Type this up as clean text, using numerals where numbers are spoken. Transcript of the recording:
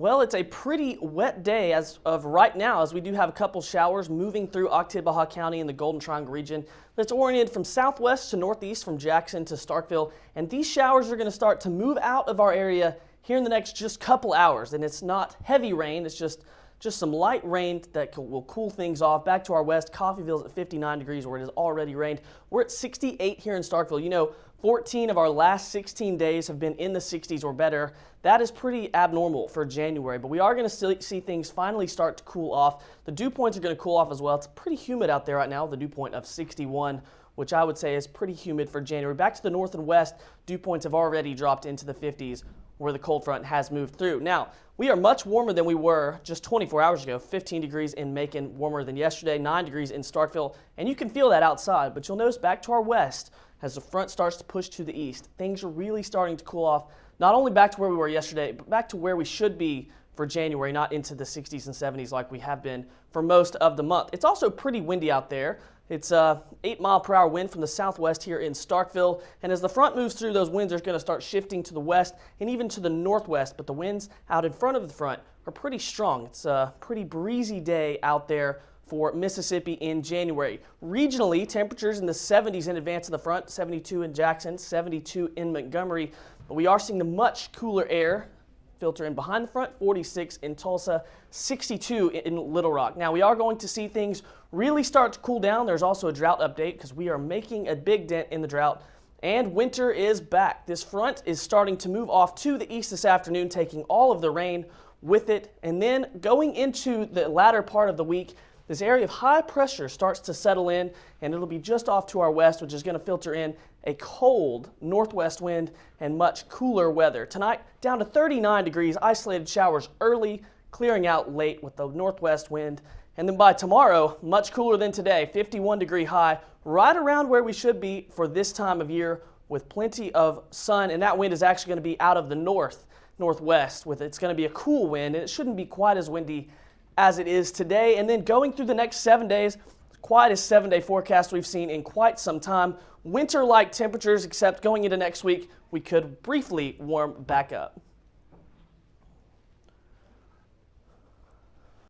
Well, it's a pretty wet day as of right now, as we do have a couple showers moving through Oktibbeha County in the Golden Triangle region. That's oriented from southwest to northeast, from Jackson to Starkville. And these showers are going to start to move out of our area here in the next just couple hours. And it's not heavy rain, it's just some light rain that will cool things off. Back to our west, Coffeyville's at 59 degrees where it has already rained. We're at 68 here in Starkville. You know, 14 of our last 16 days have been in the 60s or better. That is pretty abnormal for January, but we are going to see things finally start to cool off. The dew points are going to cool off as well. It's pretty humid out there right now, the dew point of 61, which I would say is pretty humid for January. Back to the north and west, dew points have already dropped into the 50s where the cold front has moved through. Now, we are much warmer than we were just 24 hours ago. 15 degrees in Macon, warmer than yesterday, 9 degrees in Starkville, and you can feel that outside, but you'll notice back to our west, as the front starts to push to the east, things are really starting to cool off, not only back to where we were yesterday, but back to where we should be for January, not into the 60s and 70s like we have been for most of the month. It's also pretty windy out there. It's a 8-mile-per-hour wind from the southwest here in Starkville, and as the front moves through, those winds are going to start shifting to the west and even to the northwest, but the winds out in front of the front are pretty strong. It's a pretty breezy day out there for Mississippi in January. Regionally, temperatures in the 70s in advance of the front, 72 in Jackson, 72 in Montgomery, but we are seeing the much cooler air filter in behind the front, 46 in Tulsa, 62 in Little Rock. Now, we are going to see things really start to cool down. There's also a drought update because we are making a big dent in the drought, and winter is back. This front is starting to move off to the east this afternoon, taking all of the rain with it, and then going into the latter part of the week, this area of high pressure starts to settle in, and it'll be just off to our west, which is going to filter in a cold northwest wind and much cooler weather. Tonight, down to 39 degrees, isolated showers early, clearing out late with the northwest wind. And then by tomorrow, much cooler than today, 51-degree high, right around where we should be for this time of year with plenty of sun. And that wind is actually going to be out of the northwest. It's going to be a cool wind, and it shouldn't be quite as windy as it is today. And then going through the next 7 days, quietest 7-day forecast we've seen in quite some time. Winter-like temperatures, except going into next week, we could briefly warm back up.